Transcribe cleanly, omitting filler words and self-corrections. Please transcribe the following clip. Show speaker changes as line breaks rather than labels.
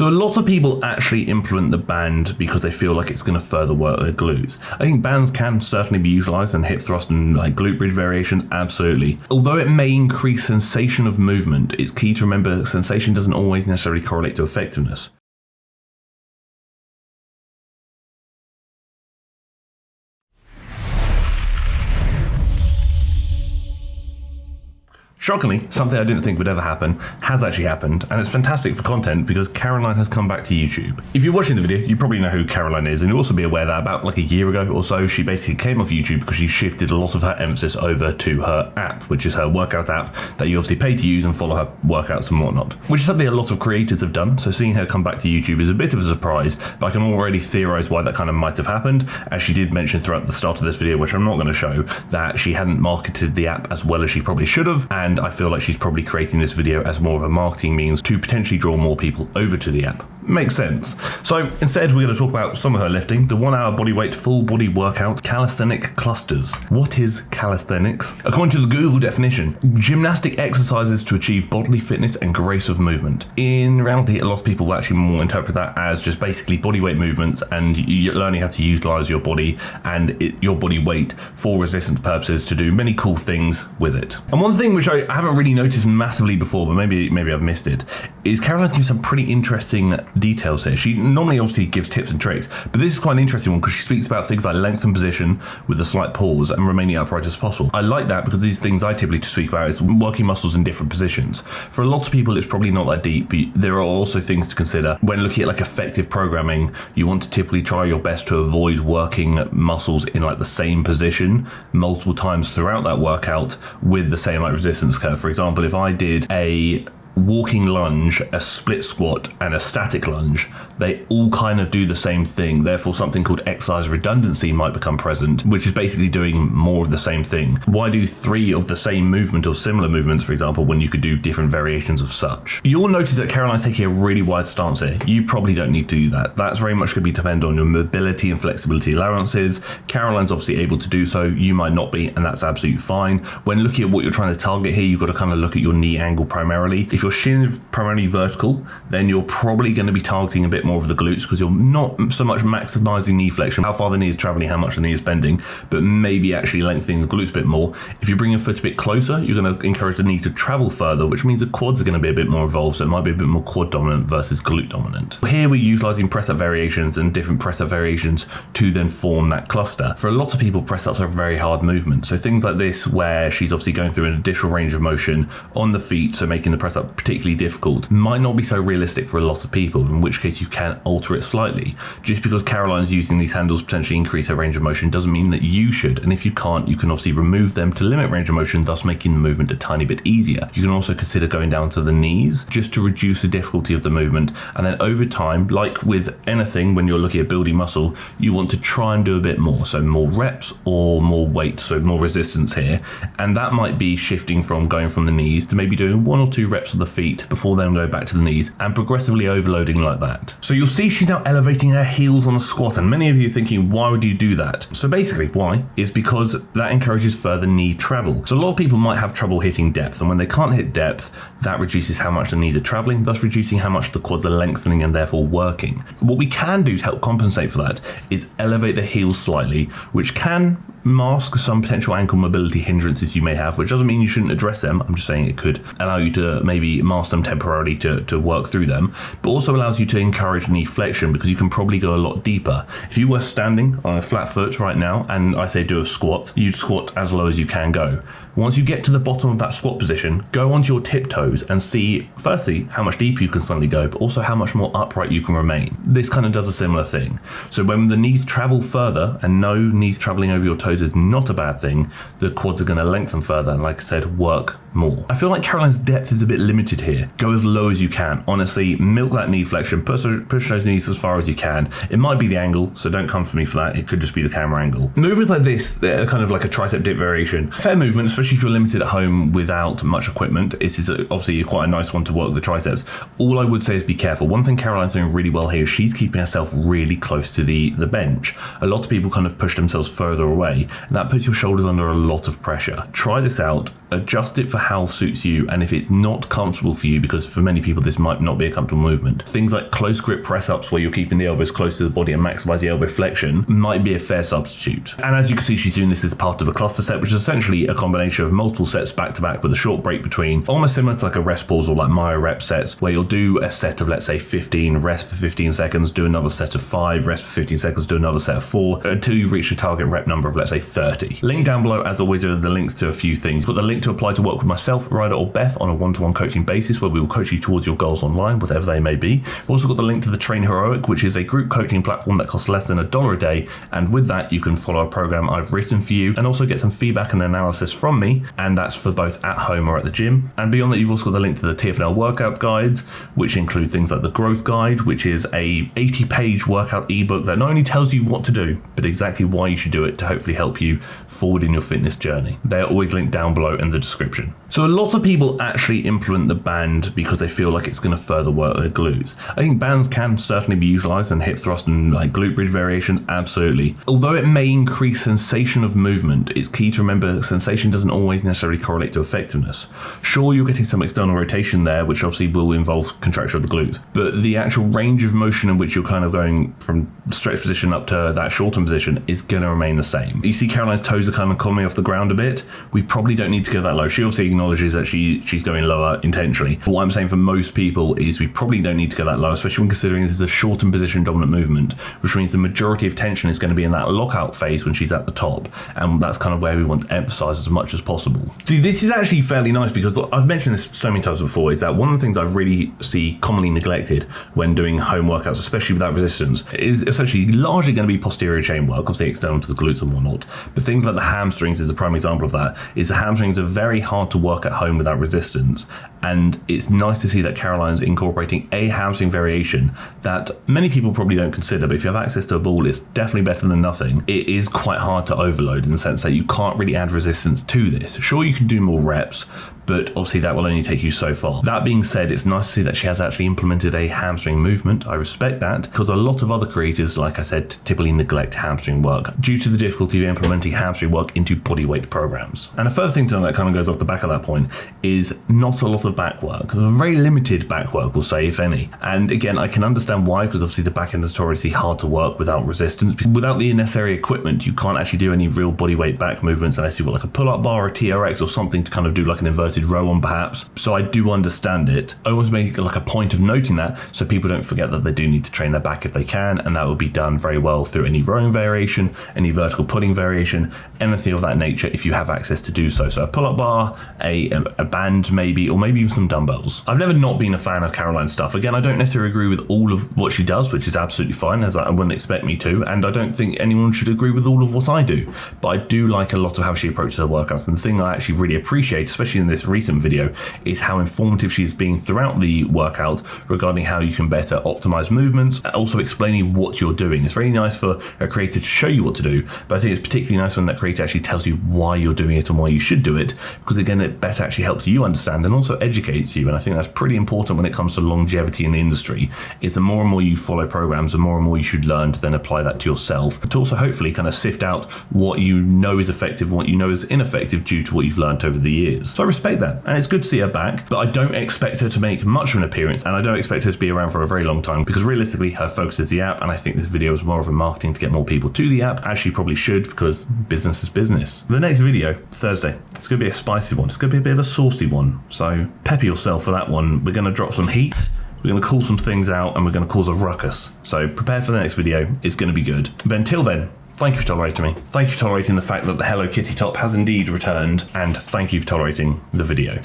So a lot of people actually implement the band because they feel like it's going to further work their glutes. I think bands can certainly be utilized in hip thrust and like glute bridge variations, absolutely. Although it may increase sensation of movement, it's key to remember that sensation doesn't always necessarily correlate to effectiveness. Shockingly, something I didn't think would ever happen has actually happened, and it's fantastic for content because Caroline has come back to YouTube. If you're watching the video, you probably know who Caroline is, and you'll also be aware that about like a year ago or so, she basically came off YouTube because she shifted a lot of her emphasis over to her app, which is her workout app that you obviously pay to use and follow her workouts and whatnot, which is something a lot of creators have done. So seeing her come back to YouTube is a bit of a surprise, but I can already theorize why that kind of might have happened, as she did mention throughout the start of this video, which I'm not going to show, that she hadn't marketed the app as well as she probably should have, and I feel like she's probably creating this video as more of a marketing means to potentially draw more people over to the app. Makes sense. So instead, we're going to talk about some of her lifting, the 1 hour bodyweight full body workout, calisthenic clusters. What is calisthenics? According to the Google definition, gymnastic exercises to achieve bodily fitness and grace of movement. In reality, a lot of people will actually more interpret that as just basically bodyweight movements and you're learning how to utilize your body and your body weight for resistance purposes to do many cool things with it. And one thing which I haven't really noticed massively before, but maybe I've missed it, is Caroline gives some pretty interesting details here. She normally obviously gives tips and tricks, but this is quite an interesting one because she speaks about things like length and position with a slight pause and remaining upright as possible. I like that because these things I typically speak about is working muscles in different positions. For a lot of people, it's probably not that deep, but there are also things to consider. When looking at like effective programming, you want to typically try your best to avoid working muscles in like the same position multiple times throughout that workout with the same like resistance curve. For example, if I did a walking lunge, a split squat, and a static lunge, they all kind of do the same thing. Therefore, something called exercise redundancy might become present, which is basically doing more of the same thing. Why do 3 of the same movement or similar movements, for example, when you could do different variations of such? You'll notice that Caroline's taking a really wide stance here. You probably don't need to do that. That's very much going to be dependent on your mobility and flexibility allowances. Caroline's obviously able to do so. You might not be, and that's absolutely fine. When looking at what you're trying to target here, you've got to kind of look at your knee angle primarily. If your shin is primarily vertical, then you're probably going to be targeting a bit more of the glutes because you're not so much maximizing knee flexion, how far the knee is traveling, how much the knee is bending, but maybe actually lengthening the glutes a bit more. If you bring your foot a bit closer, you're going to encourage the knee to travel further, which means the quads are going to be a bit more involved, so it might be a bit more quad dominant versus glute dominant. Here we're utilizing press up variations and different press up variations to then form that cluster. For a lot of people, press ups are a very hard movement, so things like this where she's obviously going through an additional range of motion on the feet, so making the press up particularly difficult, might not be so realistic for a lot of people, in which case you can alter it slightly. Just because Caroline's using these handles to potentially increase her range of motion doesn't mean that you should, and if you can't, you can obviously remove them to limit range of motion, thus making the movement a tiny bit easier. You can also consider going down to the knees just to reduce the difficulty of the movement, and then over time, like with anything when you're looking at building muscle, you want to try and do a bit more, so more reps or more weight, so more resistance here, and that might be shifting from going from the knees to maybe doing 1 or 2 reps of the feet before then go back to the knees and progressively overloading like that. So you'll see she's now elevating her heels on a squat, and many of you are thinking, why would you do that? So basically why is because that encourages further knee travel. So a lot of people might have trouble hitting depth, and when they can't hit depth, that reduces how much the knees are traveling, thus reducing how much the quads are lengthening and therefore working. What we can do to help compensate for that is elevate the heels slightly, which can mask some potential ankle mobility hindrances you may have, which doesn't mean you shouldn't address them. I'm just saying it could allow you to maybe mask them temporarily to work through them, but also allows you to encourage knee flexion because you can probably go a lot deeper. If you were standing on a flat foot right now and I say do a squat, you'd squat as low as you can go. Once you get to the bottom of that squat position, go onto your tiptoes and see firstly how much deeper you can suddenly go, but also how much more upright you can remain. This kind of does a similar thing. So when the knees travel further, and no knees traveling over your toes is not a bad thing, the quads are going to lengthen further and, like I said, work more. I feel like Caroline's depth is a bit limited here. Go as low as you can. Honestly, milk that knee flexion, push those knees as far as you can. It might be the angle, so don't come for me for that. It could just be the camera angle. Movements like this, they're kind of like a tricep dip variation. Fair movement, especially if you're limited at home without much equipment. This is obviously quite a nice one to work the triceps. All I would say is be careful. One thing Caroline's doing really well here is she's keeping herself really close to the bench. A lot of people kind of push themselves further away, and that puts your shoulders under a lot of pressure. Try this out. adjust it for how suits you, and if it's not comfortable for you, because for many people this might not be a comfortable movement, things like close grip press ups where you're keeping the elbows close to the body and maximize the elbow flexion might be a fair substitute. And as you can see, she's doing this as part of a cluster set, which is essentially a combination of multiple sets back to back with a short break between, almost similar to like a rest pause or like myo rep sets, where you'll do a set of, let's say, 15, rest for 15 seconds, do another set of 5, rest for 15 seconds, do another set of 4, until you reach a target rep number of, let's say, 30. Link down below, as always, are the links to a few things. Got the link to apply to work with myself, Ryder, or Beth on a one-to-one coaching basis, where we will coach you towards your goals online, whatever they may be. We've also got the link to the Train Heroic, which is a group coaching platform that costs less than $1 a day, and with that you can follow a program I've written for you and also get some feedback and analysis from me, and that's for both at home or at the gym. And beyond that, you've also got the link to the TFNL workout guides, which include things like the growth guide, which is a 80-page workout ebook that not only tells you what to do, but exactly why you should do it to hopefully help you forward in your fitness journey. They're always linked down below in the description. So a lot of people actually implement the band because they feel like it's going to further work their glutes. I think bands can certainly be utilized in hip thrust and like glute bridge variations, absolutely. Although it may increase sensation of movement, it's key to remember that sensation doesn't always necessarily correlate to effectiveness. Sure, you're getting some external rotation there, which obviously will involve contraction of the glutes, but the actual range of motion in which you're kind of going from stretch position up to that shortened position is going to remain the same. You see Caroline's toes are kind of coming off the ground a bit. We probably don't need to go that low. She obviously acknowledges that she's going lower intentionally. But what I'm saying for most people is we probably don't need to go that low, especially when considering this is a shortened position dominant movement, which means the majority of tension is going to be in that lockout phase when she's at the top. And that's kind of where we want to emphasize as much as possible. See, this is actually fairly nice because I've mentioned this so many times before, is that one of the things I really see commonly neglected when doing home workouts, especially without resistance, is essentially largely going to be posterior chain work, obviously external to the glutes and whatnot. But things like the hamstrings is a prime example of that, is the hamstrings are very hard to work at home without resistance. And it's nice to see that Caroline's incorporating a hamstring variation that many people probably don't consider, but if you have access to a ball, it's definitely better than nothing. It is quite hard to overload in the sense that you can't really add resistance to this. Sure, you can do more reps, but obviously that will only take you so far. That being said, it's nice to see that she has actually implemented a hamstring movement. I respect that, because a lot of other creators, like I said, typically neglect hamstring work due to the difficulty of implementing hamstring work into bodyweight programs. And a further thing to know that kind of goes off the back of that point is not a lot of back work. Very limited back work, we'll say, if any. And again, I can understand why, because obviously the back end is notoriously hard to work without resistance. Without the necessary equipment, you can't actually do any real bodyweight back movements unless you've got like a pull-up bar or a TRX or something to kind of do like an inverted row on perhaps. So I do understand it. I always make like a point of noting that so people don't forget that they do need to train their back if they can, and that will be done very well through any rowing variation, any vertical pulling variation, anything of that nature if you have access to do so. So a pull-up bar, a band maybe, or maybe even some dumbbells. I've never not been a fan of Caroline's stuff. Again, I don't necessarily agree with all of what she does, which is absolutely fine, as I wouldn't expect me to, and I don't think anyone should agree with all of what I do. But I do like a lot of how she approaches her workouts, and the thing I actually really appreciate, especially in this recent video, is how informative she is being throughout the workout regarding how you can better optimize movements, also explaining what you're doing. It's very nice for a creator to show you what to do, but I think it's particularly nice when that creator actually tells you why you're doing it and why you should do it, because again, it better actually helps you understand and also educates you. And I think that's pretty important when it comes to longevity in the industry, is the more and more you follow programs, the more and more you should learn to then apply that to yourself, but to also hopefully kind of sift out what you know is effective and what you know is ineffective due to what you've learned over the years. So I respect that, and it's good to see her back, but I don't expect her to make much of an appearance, and I don't expect her to be around for a very long time, because realistically her focus is the app, and I think this video is more of a marketing to get more people to the app, as she probably should, because business is business. The next video, Thursday, it's going to be a spicy one. It's going to be a bit of a saucy one, so pepper yourself for that one. We're going to drop some heat, we're going to call some things out, and we're going to cause a ruckus. So prepare for the next video. It's going to be good. But until then, thank you for tolerating me. Thank you for tolerating the fact that the Hello Kitty top has indeed returned, and thank you for tolerating the video.